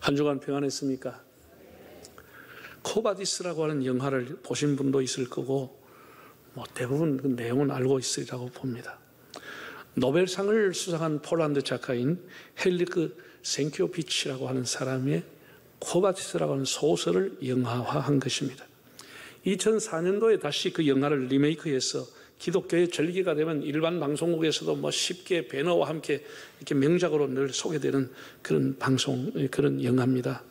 한 주간 평안했습니까? 코바디스라고 하는 영화를 보신 분도 있을 거고 대부분 그 내용은 알고 있으리라고 봅니다. 노벨상을 수상한 폴란드 작가인 헬리크 생키오비치라고 하는 사람의 코바디스라고 하는 소설을 영화화한 것입니다. 2004년도에 다시 그 영화를 리메이크해서 기독교의 절기가 되면 일반 방송국에서도 쉽게 배너와 함께 이렇게 명작으로 늘 소개되는 그런 영화입니다.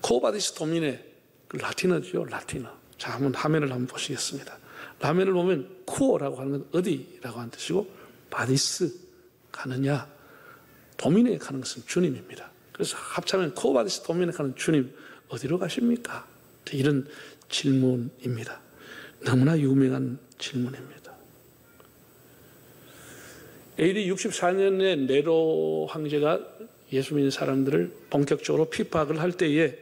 코바디스 도미네, 라틴어죠, 라틴어. 자, 한번 화면을 한번 보시겠습니다. 화면을 보면 쿠오라고 하는 건 어디라고 하는 뜻이고, 바디스 가느냐, 도미네 가는 것은 주님입니다. 그래서 합치면 코바디스 도미네 가는 주님 어디로 가십니까? 이런 질문입니다. 너무나 유명한 질문입니다. AD 64년에 네로 황제가 예수 믿는 사람들을 본격적으로 핍박을 할 때에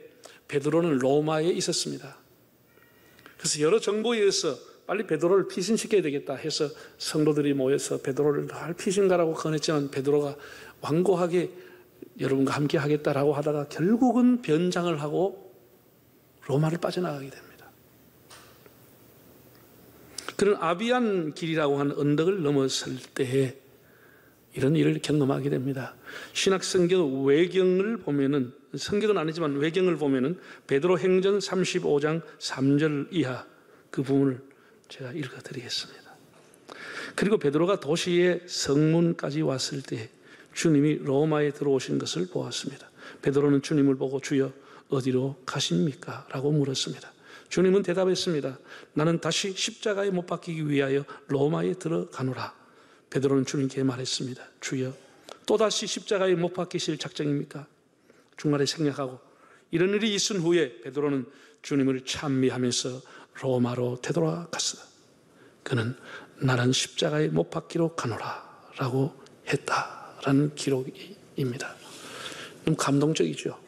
베드로는 로마에 있었습니다. 그래서 여러 정보에 의해서 빨리 베드로를 피신시켜야 되겠다 해서 성도들이 모여서 베드로를 할 피신가라고 권했지만 베드로가 완고하게 여러분과 함께 하겠다라고 하다가 결국은 변장을 하고 로마를 빠져나가게 됩니다. 그런 아비안 길이라고 하는 언덕을 넘어설 때에 이런 일을 경험하게 됩니다. 신약 성경 외경을 보면은, 성경은 아니지만 외경을 보면은 베드로 행전 35장 3절 이하 그 부분을 제가 읽어드리겠습니다. 그리고 베드로가 도시의 성문까지 왔을 때 주님이 로마에 들어오신 것을 보았습니다. 베드로는 주님을 보고 주여 어디로 가십니까? 라고 물었습니다. 주님은 대답했습니다. 나는 다시 십자가에 못 박히기 위하여 로마에 들어가노라. 베드로는 주님께 말했습니다. 주여 또다시 십자가에 못 박히실 작정입니까? 중간에 생략하고 이런 일이 있은 후에 베드로는 주님을 찬미하면서 로마로 되돌아갔어. 그는 나는 십자가에 못 박히러 가노라 라고 했다라는 기록입니다. 너무 감동적이죠.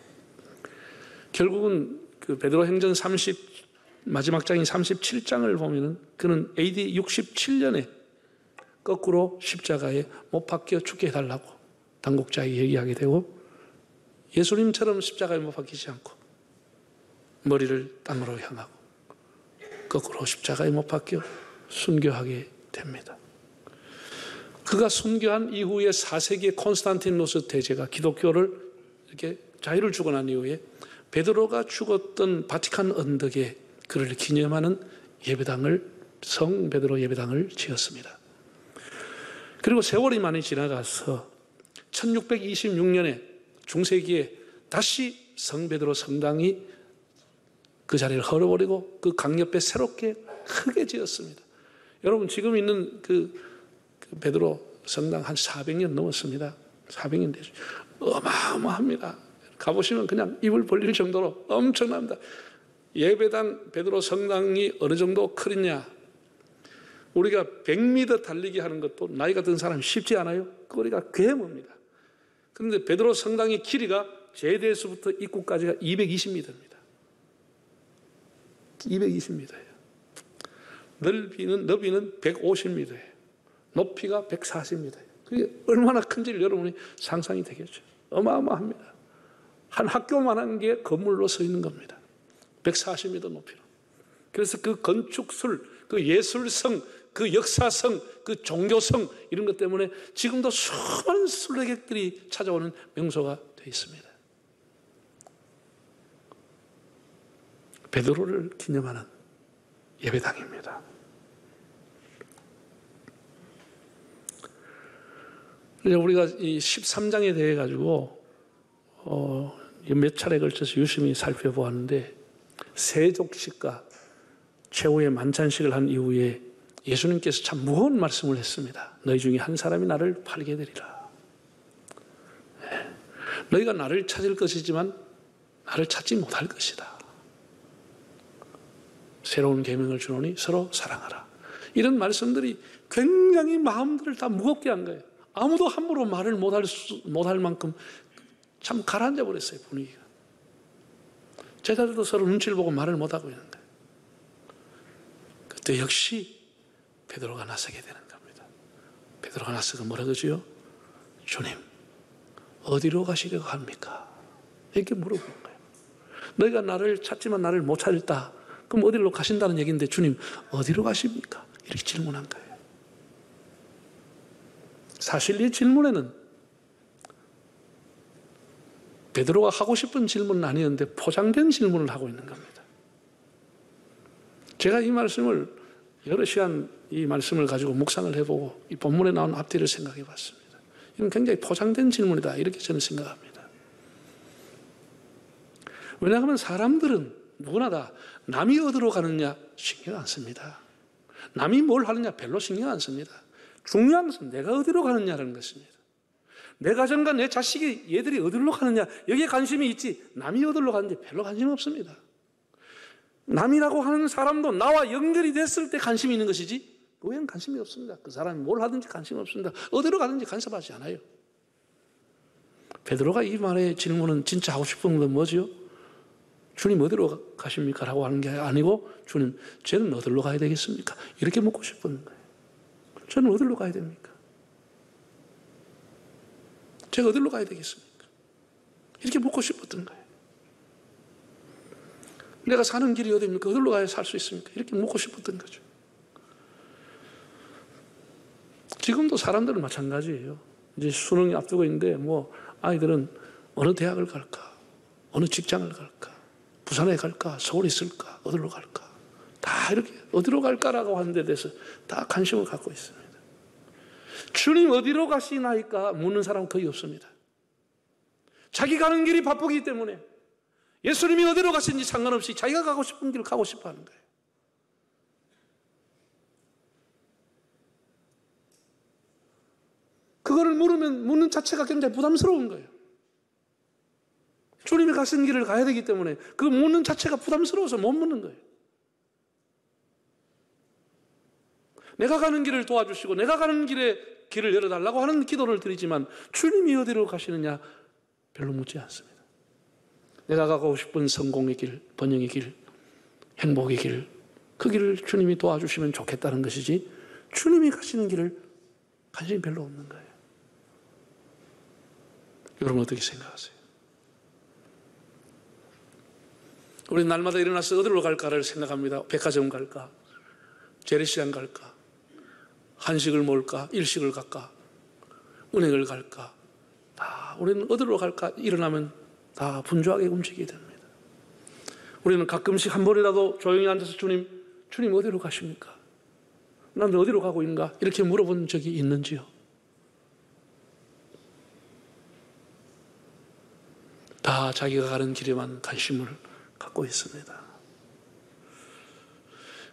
결국은 그 베드로 행전 마지막 장인 37장을 보면은 그는 AD 67년에 거꾸로 십자가에 못 박혀 죽게 해달라고 당국자에게 얘기하게 되고 예수님처럼 십자가에 못 박히지 않고 머리를 땅으로 향하고 거꾸로 십자가에 못 박혀 순교하게 됩니다. 그가 순교한 이후에 4세기의 콘스탄티노스 대제가 기독교를 이렇게 자유를 주고 난 이후에 베드로가 죽었던 바티칸 언덕에 그를 기념하는 예배당을, 성 베드로 예배당을 지었습니다. 그리고 세월이 많이 지나가서 1626년에 중세기에 다시 성 베드로 성당이 그 자리를 헐어버리고 그 강 옆에 새롭게 크게 지었습니다. 여러분 지금 있는 그 베드로 성당 한 400년 넘었습니다. 400년 되죠. 어마어마합니다. 가보시면 그냥 입을 벌릴 정도로 엄청납니다. 예배당 베드로 성당이 어느 정도 크느냐, 우리가 100m 달리기 하는 것도 나이가 든 사람이 쉽지 않아요. 거리가 괴멉니다. 그런데 베드로 성당의 길이가 제대에서부터 입구까지가 220m입니다. 220m예요. 너비는 150m예요. 높이가 140m예요. 그게 얼마나 큰지를 여러분이 상상이 되겠죠. 어마어마합니다. 한 학교만한 게 건물로 서 있는 겁니다. 140m 높이로. 그래서 그 건축술, 그 예술성, 그 역사성, 그 종교성 이런 것 때문에 지금도 수많은 순례객들이 찾아오는 명소가 되어 있습니다. 베드로를 기념하는 예배당입니다. 우리가 이 13장에 대해 가지고 몇 차례에 걸쳐서 유심히 살펴보았는데 세족식과 최후의 만찬식을 한 이후에 예수님께서 참 무거운 말씀을 했습니다. 너희 중에 한 사람이 나를 팔게 되리라. 너희가 나를 찾을 것이지만 나를 찾지 못할 것이다. 새로운 계명을 주노니 서로 사랑하라. 이런 말씀들이 굉장히 마음들을 다 무겁게 한 거예요. 아무도 함부로 말을 못할 만큼 참 가라앉아 버렸어요, 분위기가. 제자들도 서로 눈치를 보고 말을 못하고 있는 거예요. 그때 역시 베드로가 나서게 되는 겁니다. 베드로가 나서고 뭐라 그러지요? 주님, 어디로 가시려고 합니까? 이렇게 물어본 거예요. 너희가 나를 찾지만 나를 못 찾았다. 그럼 어디로 가신다는 얘기인데 주님 어디로 가십니까? 이렇게 질문한 거예요. 사실 이 질문에는 베드로가 하고 싶은 질문은 아니었는데 포장된 질문을 하고 있는 겁니다. 제가 이 말씀을 여러 시간 이 말씀을 가지고 묵상을 해보고 이 본문에 나온 앞뒤를 생각해 봤습니다. 이건 굉장히 포장된 질문이다 이렇게 저는 생각합니다. 왜냐하면 사람들은 누구나 다 남이 어디로 가느냐 신경 안 씁니다. 남이 뭘 하느냐 별로 신경 안 씁니다. 중요한 것은 내가 어디로 가느냐라는 것입니다. 내 가정과 내 자식이 얘들이 어디로 가느냐 여기에 관심이 있지 남이 어디로 가는지 별로 관심 없습니다. 남이라고 하는 사람도 나와 연결이 됐을 때 관심이 있는 것이지 그 외에는 관심이 없습니다. 그 사람이 뭘 하든지 관심 없습니다. 어디로 가든지 간섭하지 않아요. 베드로가 이 말의 질문은 진짜 하고 싶은 건 뭐죠? 주님 어디로 가십니까? 라고 하는 게 아니고 주님 저는 어디로 가야 되겠습니까? 이렇게 묻고 싶은 거예요. 저는 어디로 가야 됩니까? 제가 어디로 가야 되겠습니까? 이렇게 묻고 싶었던 거예요. 내가 사는 길이 어디입니까? 어디로 가야 살 수 있습니까? 이렇게 묻고 싶었던 거죠. 지금도 사람들은 마찬가지예요. 이제 수능이 앞두고 있는데 아이들은 어느 대학을 갈까? 어느 직장을 갈까? 부산에 갈까? 서울에 있을까? 어디로 갈까? 다 이렇게 어디로 갈까라고 하는 데 대해서 다 관심을 갖고 있습니다. 주님 어디로 가시나이까 묻는 사람은 거의 없습니다. 자기 가는 길이 바쁘기 때문에 예수님이 어디로 가시는지 상관없이 자기가 가고 싶은 길을 가고 싶어 하는 거예요. 그거를 물으면 묻는 자체가 굉장히 부담스러운 거예요. 주님이 가신 길을 가야 되기 때문에 그 묻는 자체가 부담스러워서 못 묻는 거예요. 내가 가는 길을 도와주시고 내가 가는 길을 열어달라고 하는 기도를 드리지만 주님이 어디로 가시느냐 별로 묻지 않습니다. 내가 가고 싶은 성공의 길, 번영의 길, 행복의 길, 그 길을 주님이 도와주시면 좋겠다는 것이지 주님이 가시는 길을 관심이 별로 없는 거예요. 여러분 어떻게 생각하세요? 우리 날마다 일어나서 어디로 갈까를 생각합니다. 백화점 갈까? 재래시장 갈까? 한식을 먹을까? 일식을 갈까? 은행을 갈까? 다 우리는 어디로 갈까? 일어나면 다 분주하게 움직이게 됩니다. 우리는 가끔씩 한 번이라도 조용히 앉아서 주님 어디로 가십니까? 난 어디로 가고 있는가? 이렇게 물어본 적이 있는지요? 다 자기가 가는 길에만 관심을 갖고 있습니다.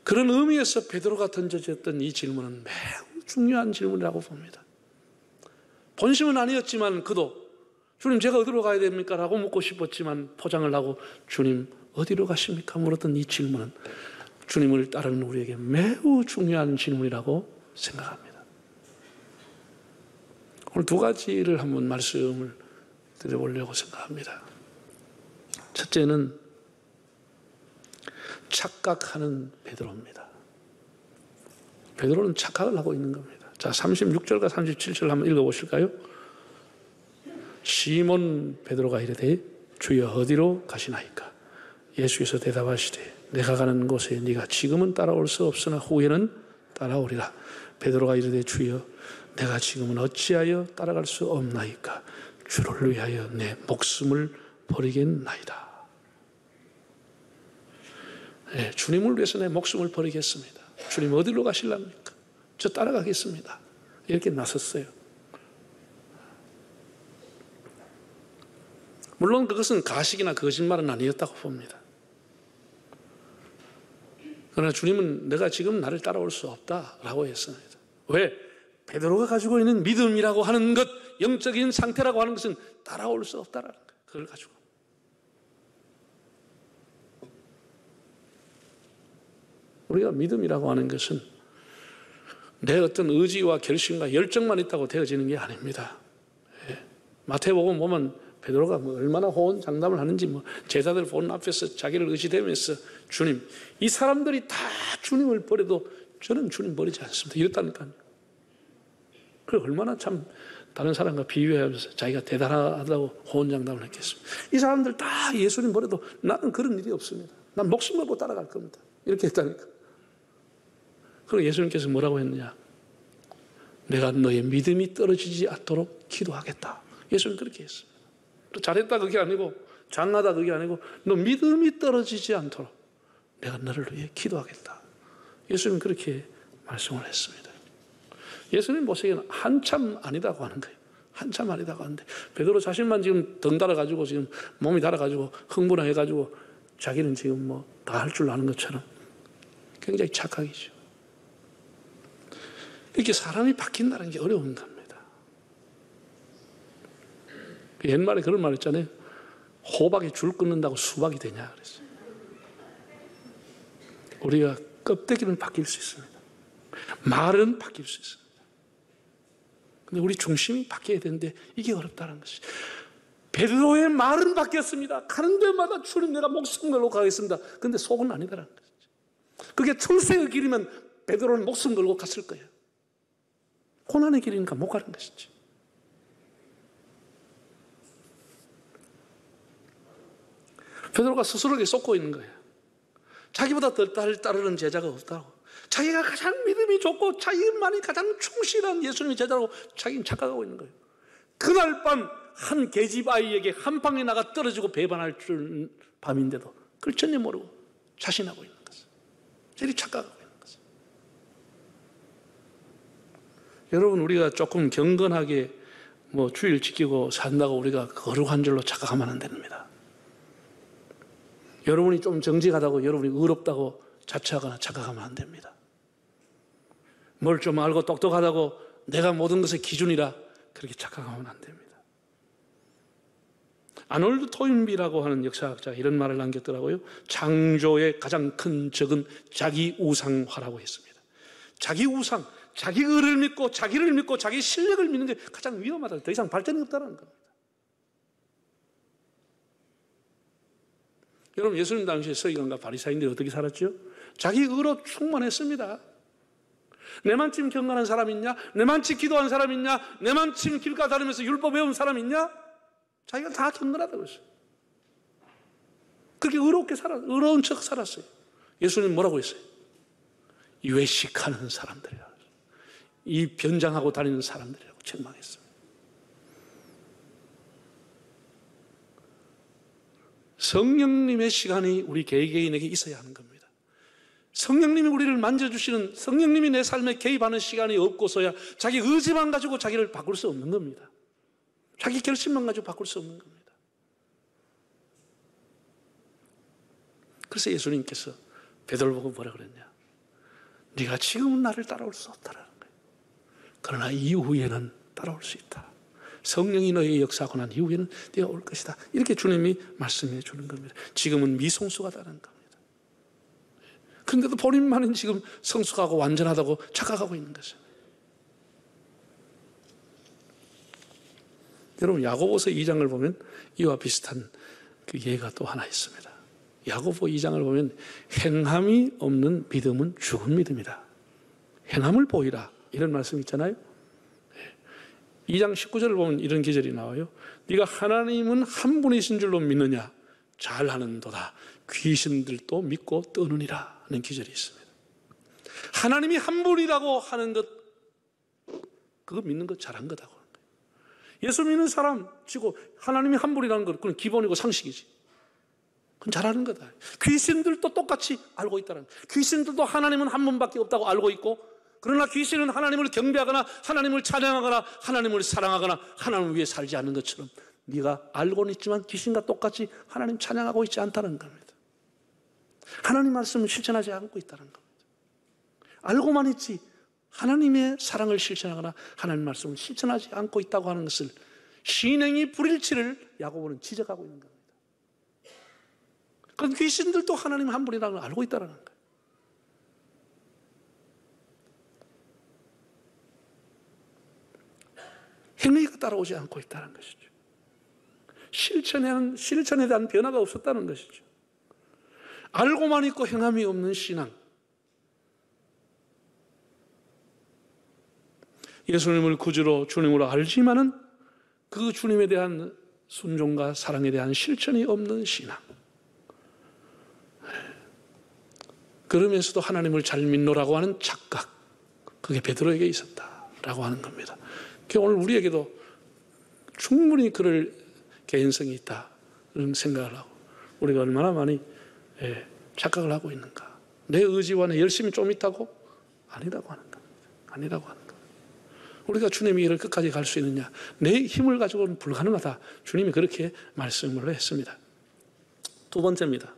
그런 의미에서 베드로가 던져졌던 이 질문은 매우 중요한 질문이라고 봅니다. 본심은 아니었지만 그도 주님 제가 어디로 가야 됩니까? 라고 묻고 싶었지만 포장을 하고 주님 어디로 가십니까? 물었던 이 질문은 주님을 따르는 우리에게 매우 중요한 질문이라고 생각합니다. 오늘 두 가지를 한번 말씀을 드려보려고 생각합니다. 첫째는 착각하는 베드로입니다. 베드로는 착각을 하고 있는 겁니다. 자, 36절과 37절 한번 읽어보실까요? 시몬 베드로가 이르되 주여 어디로 가시나이까? 예수께서 대답하시되 내가 가는 곳에 네가 지금은 따라올 수 없으나 후에는 따라오리라. 베드로가 이르되 주여 내가 지금은 어찌하여 따라갈 수 없나이까? 주를 위하여 내 목숨을 버리겠나이다. 네, 주님을 위해서 내 목숨을 버리겠습니다. 주님 어디로 가실랍니까? 저 따라가겠습니다. 이렇게 나섰어요. 물론 그것은 가식이나 거짓말은 아니었다고 봅니다. 그러나 주님은 내가 지금 나를 따라올 수 없다라고 했습니다. 왜? 베드로가 가지고 있는 믿음이라고 하는 것, 영적인 상태라고 하는 것은 따라올 수 없다라는 거예요. 그걸 가지고. 우리가 믿음이라고 하는 것은 내 어떤 의지와 결심과 열정만 있다고 되어지는 게 아닙니다. 마태복음 보면 베드로가 얼마나 호언장담을 하는지 제자들 보는 앞에서 자기를 의지되면서 주님, 이 사람들이 다 주님을 버려도 저는 주님 버리지 않습니다. 이랬다니까요. 그 얼마나 참 다른 사람과 비교하면서 자기가 대단하다고 호언장담을 했겠습니다. 이 사람들 다 예수님 보래도 나는 그런 일이 없습니다. 난 목숨 걸고 따라갈 겁니다. 이렇게 했다니까. 그리고 예수님께서 뭐라고 했느냐? 내가 너의 믿음이 떨어지지 않도록 기도하겠다. 예수님 그렇게 했습니다. 또 잘했다 그게 아니고 장하다 그게 아니고 너 믿음이 떨어지지 않도록 내가 너를 위해 기도하겠다. 예수님 그렇게 말씀을 했습니다. 예수님 보시기에는 한참 아니다고 하는 거예요. 한참 아니다고 하는데 베드로 자신만 지금 덩 달아가지고 지금 몸이 달아가지고 흥분해가지고 자기는 지금 뭐 다 할 줄 아는 것처럼 굉장히 착각이죠. 이렇게 사람이 바뀐다는 게 어려운 겁니다. 옛말에 그런 말 있잖아요. 호박에 줄 끊는다고 수박이 되냐 그랬어요. 우리가 껍데기는 바뀔 수 있습니다. 말은 바뀔 수 있습니다. 근데 우리 중심이 바뀌어야 되는데 이게 어렵다는 것이죠. 베드로의 말은 바뀌었습니다. 가는 데마다 주님 내가 목숨 걸고 가겠습니다. 근데 속은 아니다라는 것이죠. 그게 철새의 길이면 베드로는 목숨 걸고 갔을 거예요. 고난의 길이니까 못 가는 것이지. 베드로가 스스로에게 쏟고 있는 거예요. 자기보다 더 따르는 제자가 없다고. 자기가 가장 믿음이 좋고 자기만이 가장 충실한 예수님의 제자라고 자기는 착각하고 있는 거예요. 그날 밤 한 계집 아이에게 한 방에 나가 떨어지고 배반할 줄 밤인데도 그걸 전혀 모르고 자신하고 있는 것을. 저리 착각하고 있는 것을. 여러분 우리가 조금 경건하게 뭐 주일 지키고 산다고 우리가 거룩한 줄로 착각하면 안 됩니다. 여러분이 좀 정직하다고 여러분이 의롭다고 자처하거나 착각하면 안 됩니다. 뭘 좀 알고 똑똑하다고 내가 모든 것의 기준이라 그렇게 착각하면 안 됩니다. 아놀드 토인비라고 하는 역사학자가 이런 말을 남겼더라고요. 창조의 가장 큰 적은 자기 우상화라고 했습니다. 자기 우상, 자기 의를 믿고 자기를 믿고 자기 실력을 믿는 게 가장 위험하다. 더 이상 발전이 없다는 겁니다. 여러분 예수님 당시에 서기관과 바리새인들이 어떻게 살았죠? 자기 의로 충만했습니다. 내만큼 경건한 사람 있냐? 내만큼 기도한 사람 있냐? 내만큼 길가 다니면서 율법 배운 사람 있냐? 자기가 다 경건하다고 했어요. 그렇게 의로운 척 살았어요. 예수님 뭐라고 했어요? 이 외식하는 사람들이라고, 이 변장하고 다니는 사람들이라고 책망했어요. 성령님의 시간이 우리 개개인에게 있어야 하는 겁니다. 성령님이 우리를 만져주시는, 성령님이 내 삶에 개입하는 시간이 없고서야 자기 의지만 가지고 자기를 바꿀 수 없는 겁니다. 자기 결심만 가지고 바꿀 수 없는 겁니다. 그래서 예수님께서 베드로를 보고 뭐라 그랬냐? 네가 지금은 나를 따라올 수 없다라는 거예요. 그러나 이후에는 따라올 수 있다. 성령이 너의 역사하고 난 이후에는 네가 올 것이다. 이렇게 주님이 말씀해 주는 겁니다. 지금은 미성숙하다는 겁니다. 그런데도 본인만은 지금 성숙하고 완전하다고 착각하고 있는 것입니다. 여러분 야고보서 2장을 보면 이와 비슷한 그 예가 또 하나 있습니다. 야고보 2장을 보면 행함이 없는 믿음은 죽은 믿음이다. 행함을 보이라 이런 말씀 있잖아요. 2장 19절을 보면 이런 기절이 나와요. 네가 하나님은 한 분이신 줄로 믿느냐? 잘하는도다. 귀신들도 믿고 떠느니라 하는 기절이 있습니다. 하나님이 한 분이라고 하는 것, 그거 믿는 것 잘한 거다고. 예수 믿는 사람 치고 하나님이 한 분이라는 것, 그건 기본이고 상식이지. 그건 잘하는 거다. 귀신들도 똑같이 알고 있다는 거예요. 귀신들도 하나님은 한 분밖에 없다고 알고 있고, 그러나 귀신은 하나님을 경배하거나 하나님을 찬양하거나 하나님을 사랑하거나 하나님을 위해 살지 않는 것처럼 네가 알고는 있지만 귀신과 똑같이 하나님 찬양하고 있지 않다는 겁니다. 하나님 말씀을 실천하지 않고 있다는 겁니다. 알고만 있지 하나님의 사랑을 실천하거나 하나님 말씀을 실천하지 않고 있다고 하는 것을 신행이 불일치를 야고보는 지적하고 있는 겁니다. 그건 귀신들도 하나님 한 분이라는 걸 알고 있다는 거예요. 행위가 따라오지 않고 있다는 것이죠. 실천에 대한 변화가 없었다는 것이죠. 알고만 있고 행함이 없는 신앙. 예수님을 구주로 주님으로 알지만은 그 주님에 대한 순종과 사랑에 대한 실천이 없는 신앙. 그러면서도 하나님을 잘 믿노라고 하는 착각, 그게 베드로에게 있었다라고 하는 겁니다. 오늘 우리에게도 충분히 그럴 개인성이 있다는 생각을 하고, 우리가 얼마나 많이 착각을 하고 있는가. 내 의지와 내 열심이 좀 있다고? 아니라고 하는 겁니다. 아니라고 하는 겁니다. 우리가 주님의 길을 끝까지 갈 수 있느냐? 내 힘을 가지고는 불가능하다. 주님이 그렇게 말씀을 했습니다. 두 번째입니다.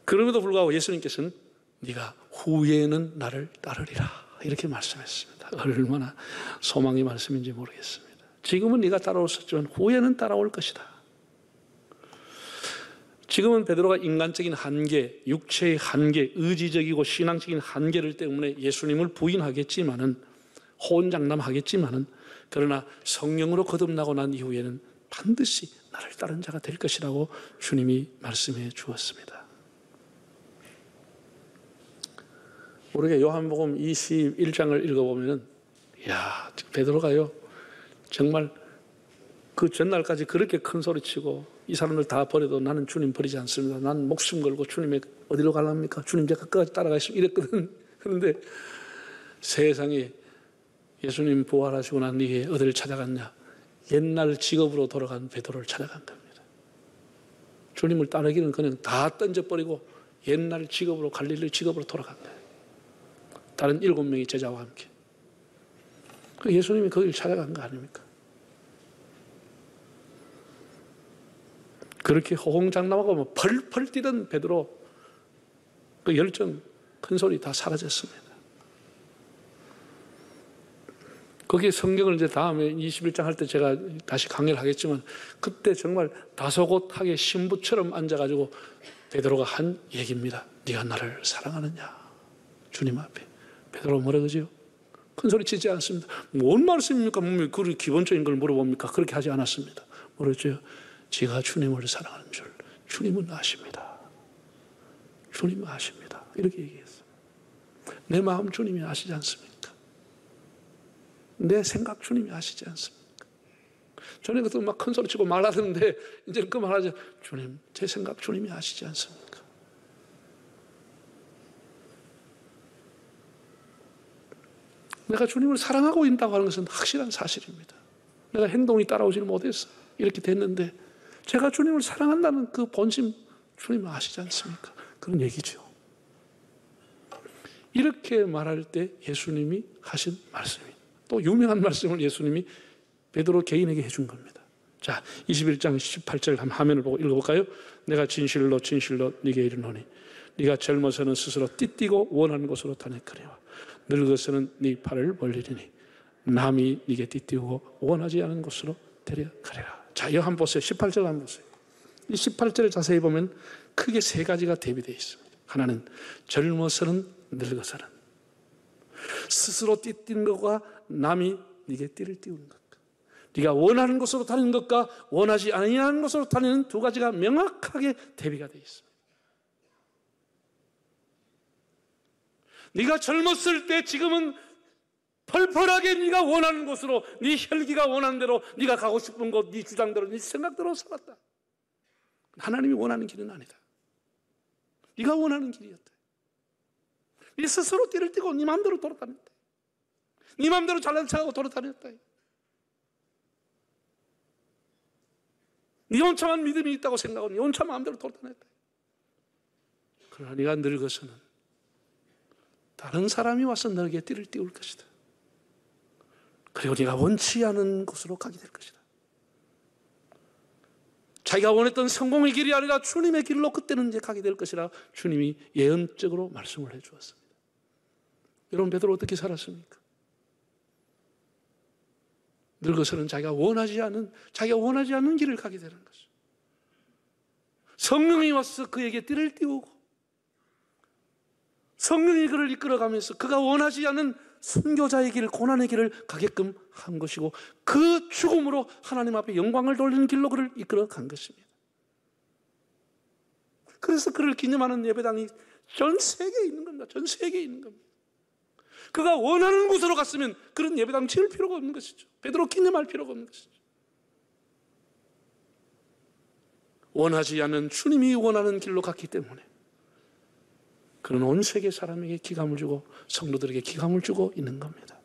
그럼에도 불구하고 예수님께서는 네가 후에는 나를 따르리라 이렇게 말씀했습니다. 얼마나 소망의 말씀인지 모르겠습니다. 지금은 네가 따라오셨지만 후에는 따라올 것이다. 지금은 베드로가 인간적인 한계, 육체의 한계, 의지적이고 신앙적인 한계를 때문에 예수님을 부인하겠지만은, 호언장담하겠지만은, 그러나 성령으로 거듭나고 난 이후에는 반드시 나를 따른 자가 될 것이라고 주님이 말씀해 주었습니다. 우리가 요한복음 21장을 읽어보면은, 이야, 베드로가요, 정말 그 전날까지 그렇게 큰 소리치고 이 사람들 다 버려도 나는 주님 버리지 않습니다. 난 목숨 걸고 주님의 어디로 가랍니까? 주님 제가 끝까지 따라가시면 이랬거든. 그런데 세상에 예수님 부활하시고 난 이게 어디를 찾아갔냐? 옛날 직업으로 돌아간 베드로를 찾아간 겁니다. 주님을 따르기는 그냥 다 던져버리고 옛날 직업으로, 갈릴리 직업으로 돌아간 거예요. 다른 7명의 제자와 함께. 예수님이 거기를 찾아간 거 아닙니까? 그렇게 호홍장담하고 뭐 펄펄 뛰던 베드로, 그 열정, 큰 소리 다 사라졌습니다. 거기에 성경을 이제 다음에 21장 할 때 제가 다시 강의를 하겠지만, 그때 정말 다소곳하게 신부처럼 앉아가지고 베드로가 한 얘기입니다. 네가 나를 사랑하느냐? 주님 앞에. 베드로 뭐라 그러지요? 큰 소리 치지 않습니다. 뭔 말씀입니까? 그 기본적인 걸 물어봅니까? 그렇게 하지 않았습니다. 뭐랬죠? 제가 주님을 사랑하는 줄 주님은 아십니다. 주님은 아십니다. 이렇게 얘기했어요. 내 마음 주님이 아시지 않습니까? 내 생각 주님이 아시지 않습니까? 전에 그때 막 큰 소리 치고 말하던데 이제는 그만하죠. 주님, 제 생각 주님이 아시지 않습니까? 내가 주님을 사랑하고 있다고 하는 것은 확실한 사실입니다. 내가 행동이 따라오지를 못해서 이렇게 됐는데, 제가 주님을 사랑한다는 그 본심 주님 아시지 않습니까? 그런 얘기죠. 이렇게 말할 때 예수님이 하신 말씀이, 또 유명한 말씀을 예수님이 베드로 개인에게 해준 겁니다. 자, 21장 18절 한 화면을 보고 읽어볼까요? 내가 진실로 진실로 네게 이르노니 네가 젊어서는 스스로 띠띠고 원하는 곳으로 다녔거니와 늙어서는 네 팔을 벌리리니 남이 네게 띠띠고 원하지 않은 곳으로 데려가리라. 자, 이거 한번 보세요. 18절 한번 보세요. 이 18절을 자세히 보면 크게 세 가지가 대비되어 있습니다. 하나는 젊어서는 늙어서는, 스스로 띠뛴 것과 남이 네게 띠를 띄우는 것과, 네가 원하는 곳으로 다니는 것과 원하지 아니하는 곳으로 다니는 두 가지가 명확하게 대비가 되어 있습니다. 네가 젊었을 때 지금은 펄펄하게 네가 원하는 곳으로, 네 혈기가 원하는 대로, 네가 가고 싶은 곳, 네 주장대로, 네 생각대로 살았다. 하나님이 원하는 길은 아니다. 네가 원하는 길이었다. 네 스스로 띠를 띠고 네 마음대로 돌아다녔다. 네 마음대로 잘난 척하고 돌아다녔다. 네 혼자만 믿음이 있다고 생각하고 네 혼자 마음대로 돌아다녔다. 그러나 네가 늙어서는 다른 사람이 와서 너에게 띠를 띄울 것이다. 그리고 네가 원치 않은 곳으로 가게 될 것이다. 자기가 원했던 성공의 길이 아니라 주님의 길로 그때는 이제 가게 될 것이라 주님이 예언적으로 말씀을 해주었습니다. 여러분, 베드로 어떻게 살았습니까? 늙어서는 자기가 원하지 않는 길을 가게 되는 것이죠. 성령이 와서 그에게 띠를 띄우고 성령이 그를 이끌어가면서 그가 원하지 않는 순교자의 길, 고난의 길을 가게끔 한 것이고, 그 죽음으로 하나님 앞에 영광을 돌리는 길로 그를 이끌어간 것입니다. 그래서 그를 기념하는 예배당이 전 세계에 있는 겁니다. 전 세계에 있는 겁니다. 그가 원하는 곳으로 갔으면 그런 예배당 지을 필요가 없는 것이죠. 베드로 기념할 필요가 없는 것이죠. 원하지 않는 주님이 원하는 길로 갔기 때문에 그는 온 세계 사람에게 기감을 주고 성도들에게 기감을 주고 있는 겁니다.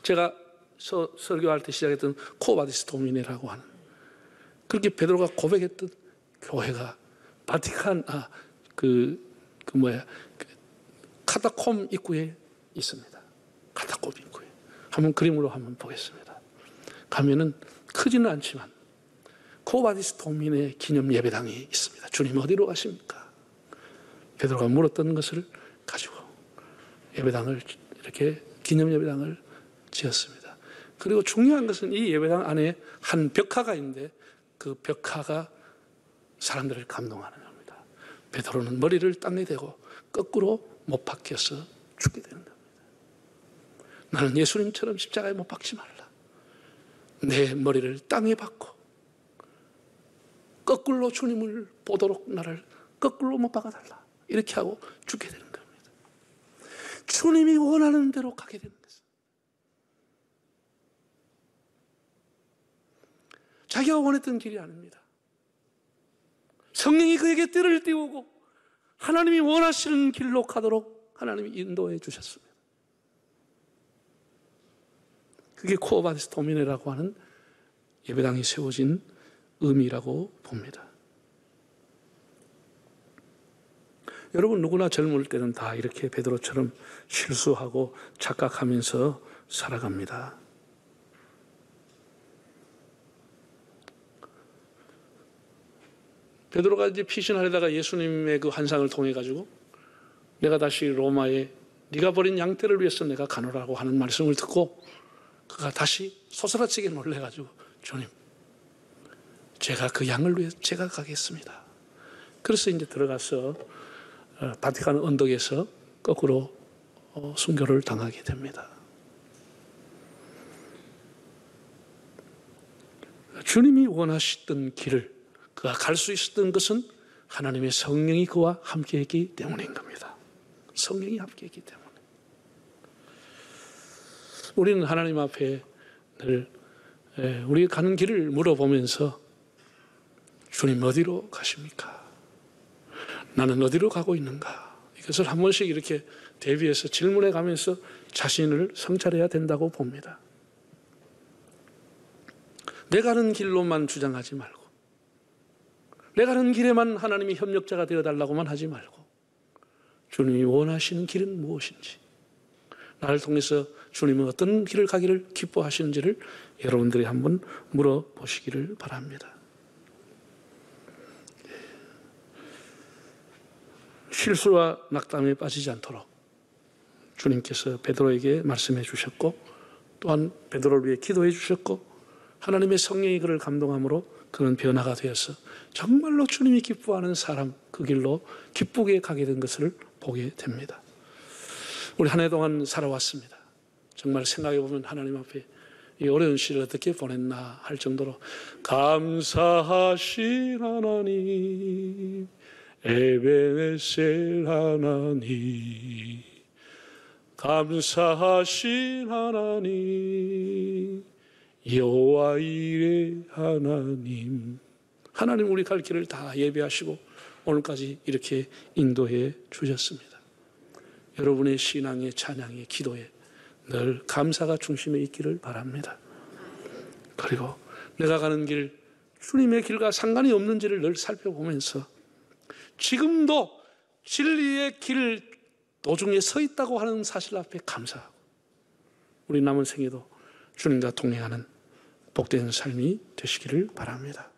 제가 설교할 때 시작했던 코바디스 도미네라고 하는, 그렇게 베드로가 고백했던 교회가 바티칸 카타콤 입구에 있습니다. 카타콤 입구에. 한번 그림으로 한번 보겠습니다. 가면은 크지는 않지만 코바디스 도미네 기념 예배당이 있습니다. 주님 어디로 가십니까? 베드로가 물었던 것을 가지고 예배당을, 이렇게 기념 예배당을 지었습니다. 그리고 중요한 것은 이 예배당 안에 한 벽화가 있는데 그 벽화가 사람들을 감동하는 겁니다. 베드로는 머리를 땅에 대고 거꾸로 못 박혀서 죽게 되는 겁니다. 나는 예수님처럼 십자가에 못 박지 말라. 내 머리를 땅에 박고 거꾸로 주님을 보도록 나를 거꾸로 못 박아달라. 이렇게 하고 죽게 되는 겁니다. 주님이 원하는 대로 가게 되는 것입니다. 자기가 원했던 길이 아닙니다. 성령이 그에게 띠를 띄우고 하나님이 원하시는 길로 가도록 하나님이 인도해 주셨습니다. 그게 코어바디스 도미네라고 하는 예배당이 세워진 의미라고 봅니다. 여러분 누구나 젊을 때는 다 이렇게 베드로처럼 실수하고 착각하면서 살아갑니다. 베드로가 이제 피신하려다가 예수님의 그 환상을 통해 가지고 내가 다시 로마에 네가 버린 양떼를 위해서 내가 가노라고 하는 말씀을 듣고 그가 다시 소스라치게 놀래 가지고 주님, 제가 그 양을 위해 제가 가겠습니다. 그래서 이제 들어가서 바티칸 언덕에서 거꾸로 순교를 당하게 됩니다. 주님이 원하시던 길을 그가 갈 수 있었던 것은 하나님의 성령이 그와 함께했기 때문인 겁니다. 성령이 함께했기 때문에. 우리는 하나님 앞에 늘 우리가 가는 길을 물어보면서 주님 어디로 가십니까? 나는 어디로 가고 있는가? 이것을 한 번씩 이렇게 대비해서 질문해 가면서 자신을 성찰해야 된다고 봅니다. 내가 가는 길로만 주장하지 말고 내가 가는 길에만 하나님이 협력자가 되어달라고만 하지 말고 주님이 원하시는 길은 무엇인지, 나를 통해서 주님은 어떤 길을 가기를 기뻐하시는지를 여러분들이 한번 물어보시기를 바랍니다. 실수와 낙담에 빠지지 않도록 주님께서 베드로에게 말씀해 주셨고 또한 베드로를 위해 기도해 주셨고 하나님의 성령이 그를 감동함으로 그는 변화가 되어서 정말로 주님이 기뻐하는 사람, 그 길로 기쁘게 가게 된 것을 보게 됩니다. 우리 한 해 동안 살아왔습니다. 정말 생각해 보면 하나님 앞에 이 어려운 시를 어떻게 보냈나 할 정도로 감사하신 하나님, 에베네셀 하나님, 감사하신 하나님, 여호와 이레 하나님. 하나님 우리 갈 길을 다 예배하시고 오늘까지 이렇게 인도해 주셨습니다. 여러분의 신앙의 찬양의 기도에 늘 감사가 중심에 있기를 바랍니다. 그리고 내가 가는 길, 주님의 길과 상관이 없는지를 늘 살펴보면서 지금도 진리의 길 도중에 서 있다고 하는 사실 앞에 감사하고 우리 남은 생에도 주님과 동행하는 복된 삶이 되시기를 바랍니다.